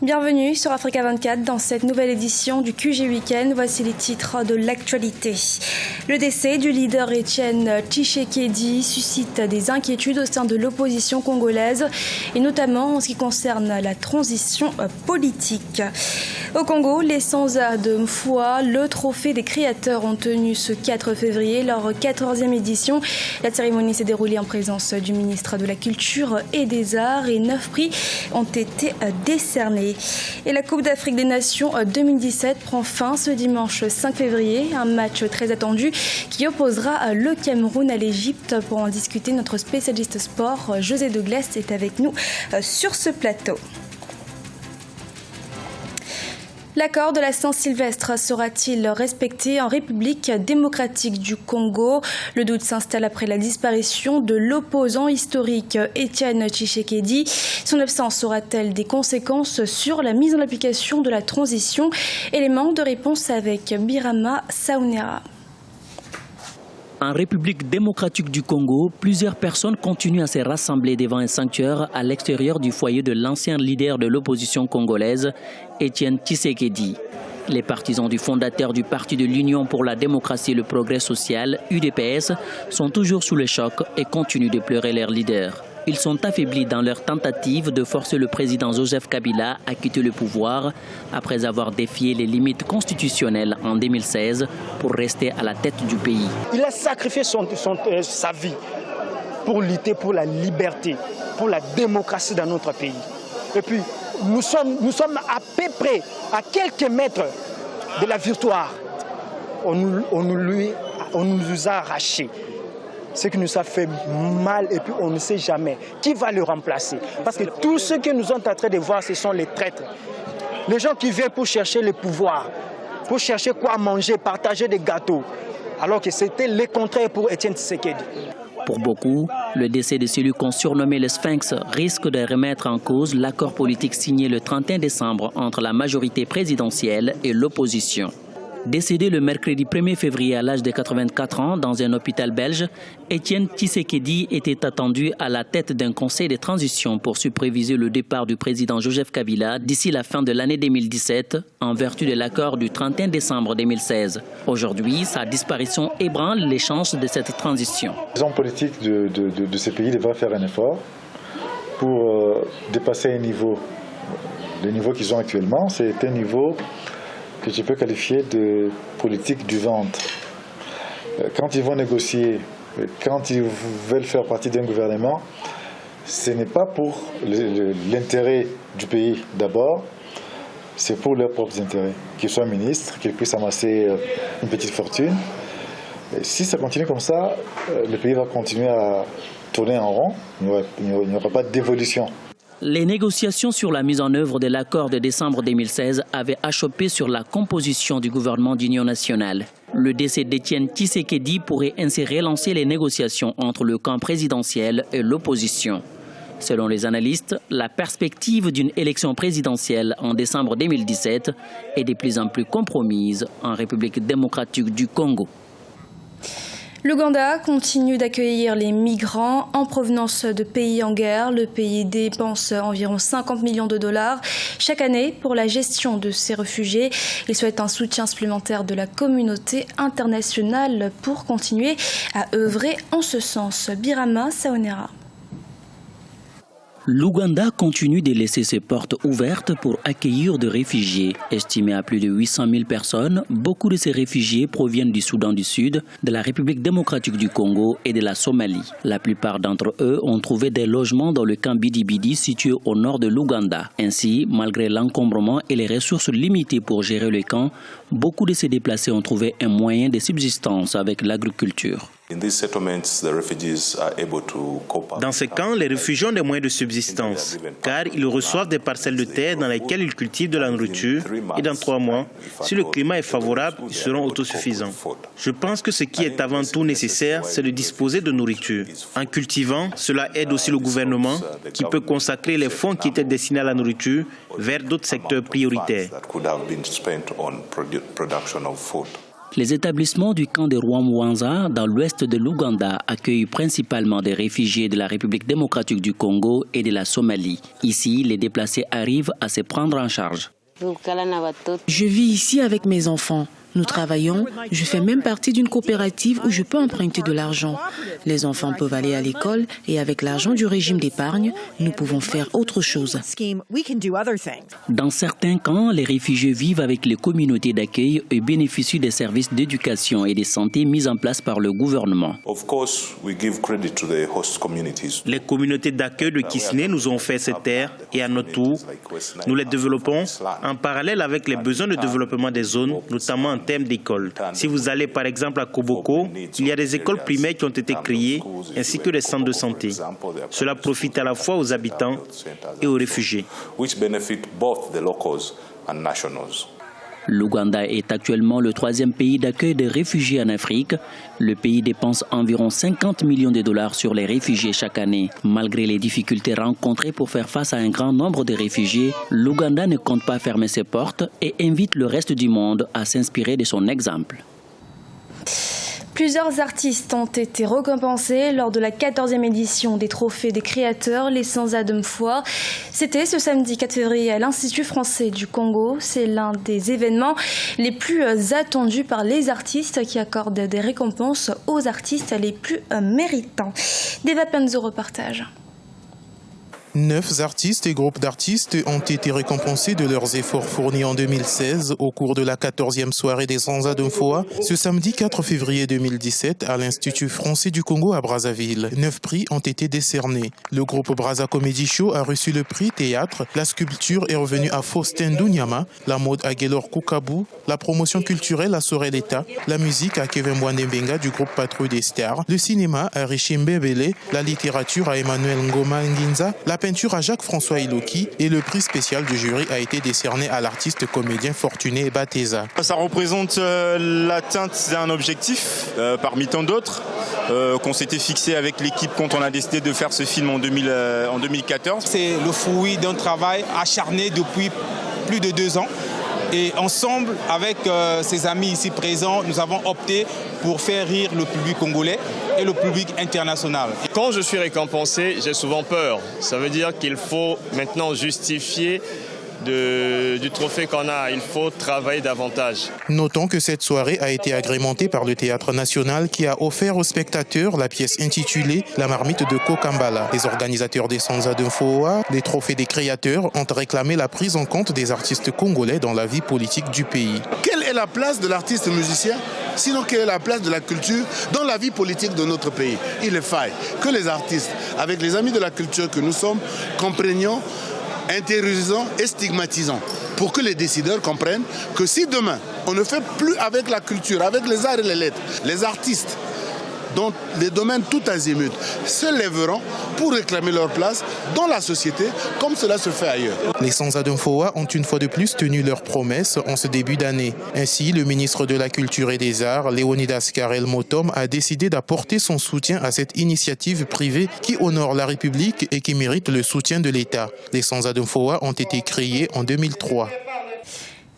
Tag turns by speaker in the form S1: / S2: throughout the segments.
S1: Bienvenue sur Africa 24 dans cette nouvelle édition du QG Weekend. Voici les titres de l'actualité. Le décès du leader Etienne Tshisekedi suscite des inquiétudes au sein de l'opposition congolaise et notamment en ce qui concerne la transition politique. Au Congo, les 100 heures de Mfua, le trophée des créateurs, ont tenu ce 4 février leur 14e édition. La cérémonie s'est déroulée en présence du ministre de la Culture et des Arts et 9 prix ont été décernés. Et la Coupe d'Afrique des Nations 2017 prend fin ce dimanche 5 février. Un match très attendu qui opposera le Cameroun à l'Égypte. Pour en discuter, notre spécialiste sport, José Douglas, est avec nous sur ce plateau. L'accord de la Saint-Sylvestre sera-t-il respecté en République démocratique du Congo? Le doute s'installe après la disparition de l'opposant historique Etienne Tshisekedi. Son absence aura-t-elle des conséquences sur la mise en application de la transition? Élément de réponse avec Birama Saounera.
S2: En République démocratique du Congo, plusieurs personnes continuent à se rassembler devant un sanctuaire à l'extérieur du foyer de l'ancien leader de l'opposition congolaise, Etienne Tshisekedi. Les partisans du fondateur du Parti de l'Union pour la démocratie et le progrès social, UDPS, sont toujours sous le choc et continuent de pleurer leur leader. Ils sont affaiblis dans leur tentative de forcer le président Joseph Kabila à quitter le pouvoir après avoir défié les limites constitutionnelles en 2016 pour rester à la tête du pays.
S3: Il a sacrifié sa vie pour lutter pour la liberté, pour la démocratie dans notre pays. Et puis, nous sommes à peu près à quelques mètres de la victoire. On nous a arraché. Ce qui nous a fait mal et puis on ne sait jamais qui va le remplacer. Parce que tous ceux que nous sommes en train de voir, ce sont les traîtres. Les gens qui viennent pour chercher le pouvoir, pour chercher quoi manger, partager des gâteaux. Alors que c'était le contraire pour Etienne Tshisekedi.
S2: Pour beaucoup, le décès de celui qu'on surnommait le Sphinx risque de remettre en cause l'accord politique signé le 31 décembre entre la majorité présidentielle et l'opposition. Décédé le mercredi 1er février à l'âge de 84 ans dans un hôpital belge, Etienne Tshisekedi était attendu à la tête d'un conseil de transition pour superviser le départ du président Joseph Kabila d'ici la fin de l'année 2017 en vertu de l'accord du 31 décembre 2016. Aujourd'hui, sa disparition ébranle les chances de cette transition.
S4: Les hommes politiques de ces pays devraient faire un effort pour dépasser un niveau. Le niveau qu'ils ont actuellement, c'est un niveau que je peux qualifier de politique du ventre. Quand ils vont négocier, quand ils veulent faire partie d'un gouvernement, ce n'est pas pour l'intérêt du pays d'abord, c'est pour leurs propres intérêts. Qu'ils soient ministres, qu'ils puissent amasser une petite fortune. Et si ça continue comme ça, le pays va continuer à tourner en rond, il n'y aura pas d'évolution.
S2: Les négociations sur la mise en œuvre de l'accord de décembre 2016 avaient achoppé sur la composition du gouvernement d'union nationale. Le décès d'Etienne Tshisekedi pourrait ainsi relancer les négociations entre le camp présidentiel et l'opposition. Selon les analystes, la perspective d'une élection présidentielle en décembre 2017 est de plus en plus compromise en République démocratique du Congo.
S1: L'Ouganda continue d'accueillir les migrants en provenance de pays en guerre. Le pays dépense environ 50 millions de dollars chaque année pour la gestion de ces réfugiés. Il souhaite un soutien supplémentaire de la communauté internationale pour continuer à œuvrer en ce sens. Birama Saounera.
S2: L'Ouganda continue de laisser ses portes ouvertes pour accueillir des réfugiés. Estimés à plus de 800 000 personnes, beaucoup de ces réfugiés proviennent du Soudan du Sud, de la République démocratique du Congo et de la Somalie. La plupart d'entre eux ont trouvé des logements dans le camp Bidi-Bidi situé au nord de l'Ouganda. Ainsi, malgré l'encombrement et les ressources limitées pour gérer le camp, beaucoup de ces déplacés ont trouvé un moyen de subsistance avec l'agriculture.
S5: Dans ces camps, les réfugiés ont des moyens de subsistance, car ils reçoivent des parcelles de terre dans lesquelles ils cultivent de la nourriture et dans 3 mois, si le climat est favorable, ils seront autosuffisants. Je pense que ce qui est avant tout nécessaire, c'est de disposer de nourriture. En cultivant, cela aide aussi le gouvernement qui peut consacrer les fonds qui étaient destinés à la nourriture vers d'autres secteurs prioritaires.
S2: Les établissements du camp de Rwamwanza, dans l'ouest de l'Ouganda, accueillent principalement des réfugiés de la République démocratique du Congo et de la Somalie. Ici, les déplacés arrivent à se prendre en charge.
S6: Je vis ici avec mes enfants. Nous travaillons, je fais même partie d'une coopérative où je peux emprunter de l'argent. Les enfants peuvent aller à l'école et avec l'argent du régime d'épargne, nous pouvons faire autre chose.
S2: Dans certains camps, les réfugiés vivent avec les communautés d'accueil et bénéficient des services d'éducation et de santé mis en place par le gouvernement.
S5: Les communautés d'accueil de Kisné nous ont fait cette terre et à notre tour, nous les développons en parallèle avec les besoins de développement des zones, notamment en termes d'écoles. Si vous allez par exemple à Koboko, il y a des écoles primaires qui ont été créées ainsi que des centres de santé. Cela profite à la fois aux habitants et aux réfugiés.
S2: L'Ouganda est actuellement le 3e pays d'accueil des réfugiés en Afrique. Le pays dépense environ 50 millions de dollars sur les réfugiés chaque année. Malgré les difficultés rencontrées pour faire face à un grand nombre de réfugiés, l'Ouganda ne compte pas fermer ses portes et invite le reste du monde à s'inspirer de son exemple.
S1: Plusieurs artistes ont été récompensés lors de la 14e édition des Trophées des créateurs, les Sans Adam Foire. C'était ce samedi 4 février à l'Institut français du Congo. C'est l'un des événements les plus attendus par les artistes qui accordent des récompenses aux artistes les plus méritants. Deva Penzo repartage.
S7: 9 artistes et groupes d'artistes ont été récompensés de leurs efforts fournis en 2016 au cours de la 14e soirée des Sans Adam Foire, ce samedi 4 février 2017 à l'Institut français du Congo à Brazzaville. 9 prix ont été décernés. Le groupe Brazza Comedy Show a reçu le prix théâtre, la sculpture est revenue à Faustin Dunyama, la mode à Gaylor Kukabu, la promotion culturelle à Sorel-Eta, la musique à Kevin Bwandembenga du groupe Patrouille des Stars, le cinéma à Richim Bebele, la littérature à Emmanuel Ngoma Nginza, la peinture à Jacques-François Iloki et le prix spécial du jury a été décerné à l'artiste comédien Fortuné Bateza.
S8: Ça représente l'atteinte d'un objectif parmi tant d'autres qu'on s'était fixé avec l'équipe quand on a décidé de faire ce film en 2014.
S9: C'est le fruit d'un travail acharné depuis plus de 2 ans. Et ensemble, avec ses amis ici présents, nous avons opté pour faire rire le public congolais et le public international.
S10: Quand je suis récompensé, j'ai souvent peur. Ça veut dire qu'il faut maintenant justifier du trophée qu'on a. Il faut travailler davantage.
S7: Notons que cette soirée a été agrémentée par le Théâtre National qui a offert aux spectateurs la pièce intitulée La marmite de Kokambala. Les organisateurs des Sans Adam Foire, les trophées des créateurs, ont réclamé la prise en compte des artistes congolais dans la vie politique du pays.
S11: Quelle est la place de l'artiste musicien ? Sinon, quelle est la place de la culture dans la vie politique de notre pays ? Il est faille que les artistes, avec les amis de la culture que nous sommes, comprenions, intériorisant et stigmatisant pour que les décideurs comprennent que si demain on ne fait plus avec la culture, avec les arts et les lettres, les artistes dans les domaines tout azimut se lèveront pour réclamer leur place dans la société comme cela se fait ailleurs.
S7: Les Sans Adam Foire ont une fois de plus tenu leurs promesses en ce début d'année. Ainsi, le ministre de la Culture et des Arts, Léonidas Karel Motom, a décidé d'apporter son soutien à cette initiative privée qui honore la République et qui mérite le soutien de l'État. Les Sans Adam Foire ont été créés en 2003.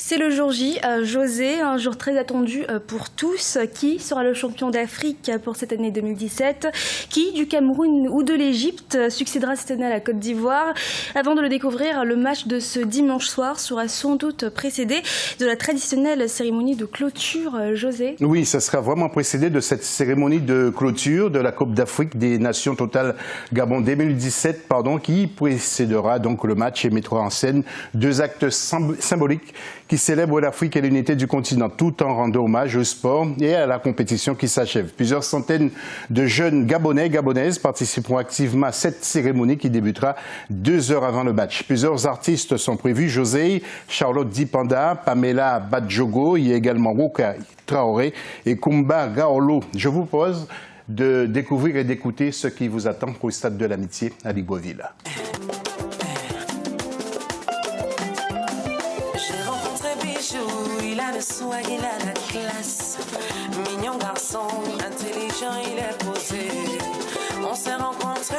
S1: C'est le jour J, José, un jour très attendu pour tous. Qui sera le champion d'Afrique pour cette année 2017 ? Qui, du Cameroun ou de l'Égypte, succédera cette année à la Côte d'Ivoire ? Avant de le découvrir, le match de ce dimanche soir sera sans doute précédé de la traditionnelle cérémonie de clôture. José ?
S12: Oui, ça sera vraiment précédé de cette cérémonie de clôture de la Coupe d'Afrique des Nations Total Gabon 2017, qui précédera donc le match et mettra en scène 2 actes symboliques qui célèbre l'Afrique et l'unité du continent, tout en rendant hommage au sport et à la compétition qui s'achève. Plusieurs centaines de jeunes Gabonais et Gabonaises participeront activement à cette cérémonie qui débutera 2 heures avant le match. Plusieurs artistes sont prévus, José, Charlotte Dipanda, Pamela Badjogo, il y a également Ruka Traoré et Kumba Gaolo. Je vous propose de découvrir et d'écouter ce qui vous attend au Stade de l'Amitié à Libreville.
S13: Il a le soin, il a la classe. Mignon garçon, intelligent, il est posé. On s'est rencontrés,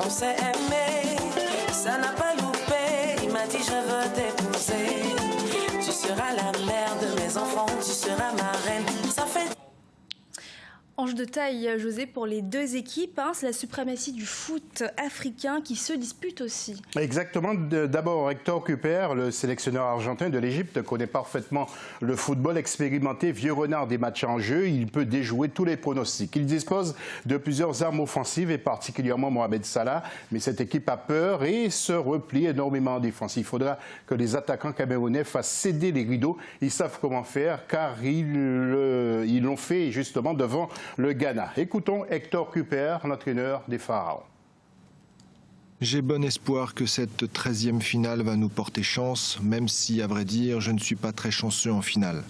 S13: on s'est aimé. Ça n'a pas loupé, il m'a dit je veux t'épouser. Tu seras la mère de mes enfants, tu seras ma reine. Ça fait...
S1: Enjeu de taille, José, pour les deux équipes, c'est la suprématie du foot africain qui se dispute aussi.
S12: Exactement. D'abord, Hector Cúper, le sélectionneur argentin de l'Égypte, connaît parfaitement le football expérimenté, vieux renard des matchs en jeu. Il peut déjouer tous les pronostics. Il dispose de plusieurs armes offensives et particulièrement Mohamed Salah. Mais cette équipe a peur et se replie énormément en défense. Il faudra que les attaquants camerounais fassent céder les rideaux. Ils savent comment faire car ils l'ont fait justement devant le Ghana. Écoutons Hector Cúper, l'entraîneur des Pharaons.
S14: J'ai bon espoir que cette 13e finale va nous porter chance, même si, à vrai dire, je ne suis pas très chanceux en finale.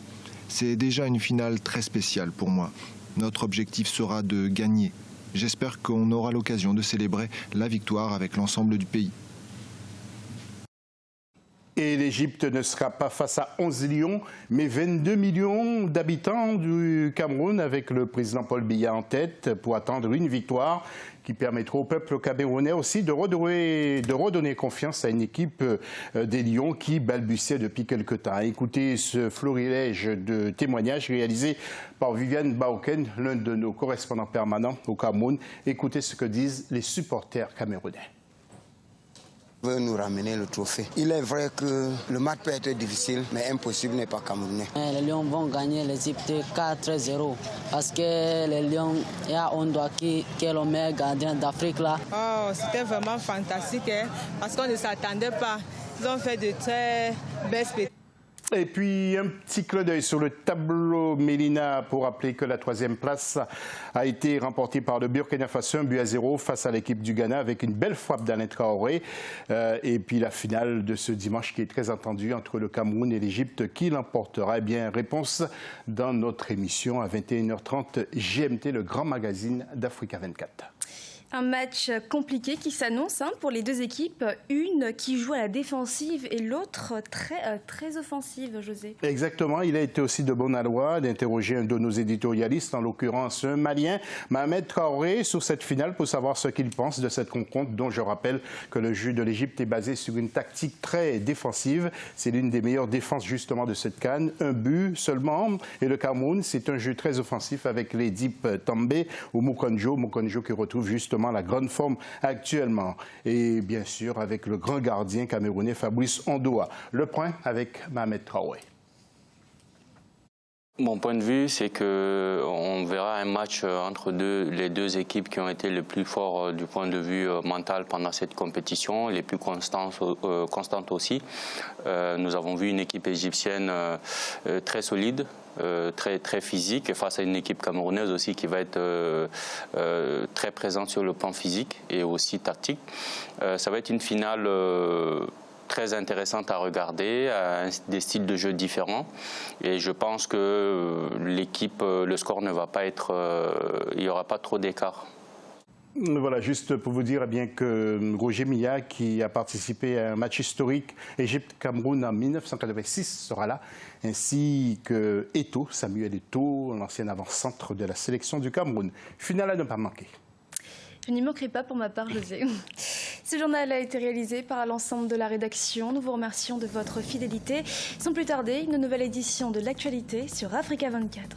S14: C'est déjà une finale très spéciale pour moi. Notre objectif sera de gagner. J'espère qu'on aura l'occasion de célébrer la victoire avec l'ensemble du pays.
S12: Et l'Égypte ne sera pas face à 11 lions, mais 22 millions d'habitants du Cameroun, avec le président Paul Biya en tête, pour attendre une victoire qui permettra au peuple camerounais aussi de redonner confiance à une équipe des Lions qui balbutiait depuis quelque temps. Écoutez ce florilège de témoignages réalisés par Viviane Baoken, l'un de nos correspondants permanents au Cameroun. Écoutez ce que disent les supporters camerounais.
S15: Veut nous ramener le trophée. Il est vrai que le match peut être difficile, mais impossible n'est pas camerounais.
S16: Les Lions vont gagner l'Égypte 4-0 parce que les Lions, il y a Ondoa qui est le meilleur gardien d'Afrique là.
S17: Oh, c'était vraiment fantastique parce qu'on ne s'attendait pas. Ils ont fait de très belles spectacles.
S12: Et puis un petit clin d'œil sur le tableau Mélina pour rappeler que la 3e place a été remportée par le Burkina Faso, 1-0 face à l'équipe du Ghana avec une belle frappe d'Alain Traoré. Et puis la finale de ce dimanche qui est très attendue entre le Cameroun et l'Égypte, qui l'emportera? Eh bien, réponse dans notre émission à 21h30 GMT, le grand magazine d'Africa 24.
S1: Un match compliqué qui s'annonce pour les deux équipes, une qui joue à la défensive et l'autre très offensive, José.
S12: Exactement, il a été aussi de bon aloi d'interroger un de nos éditorialistes, en l'occurrence un Malien, Mohamed Traoré, sur cette finale pour savoir ce qu'il pense de cette rencontre dont je rappelle que le jeu de l'Égypte est basé sur une tactique très défensive. C'est l'une des meilleures défenses justement de cette CAN, un but seulement. Et le Cameroun, c'est un jeu très offensif avec les Dip També ou Mokonjo qui retrouve justement la grande forme actuellement. Et bien sûr, avec le grand gardien camerounais Fabrice Ondoa. Le point avec Mohamed Traoré.
S18: Mon point de vue, c'est qu'on verra un match entre les deux équipes qui ont été les plus forts du point de vue mental pendant cette compétition, les plus constantes aussi. Nous avons vu une équipe égyptienne très solide, très physique, face à une équipe camerounaise aussi qui va être très présente sur le plan physique et aussi tactique. Ça va être une finale très intéressante à regarder, des styles de jeu différents. Et je pense que le score ne va pas être... il n'y aura pas trop d'écart.
S12: Voilà, juste pour vous dire bien que Roger Milla, qui a participé à un match historique Égypte-Cameroun en 1986, sera là, ainsi que Eto'o, Samuel Eto'o, l'ancien avant-centre de la sélection du Cameroun. Finale à ne pas manquer.
S1: Je n'y manquerai pas pour ma part, José. Ce journal a été réalisé par l'ensemble de la rédaction. Nous vous remercions de votre fidélité. Sans plus tarder, une nouvelle édition de l'actualité sur Africa 24.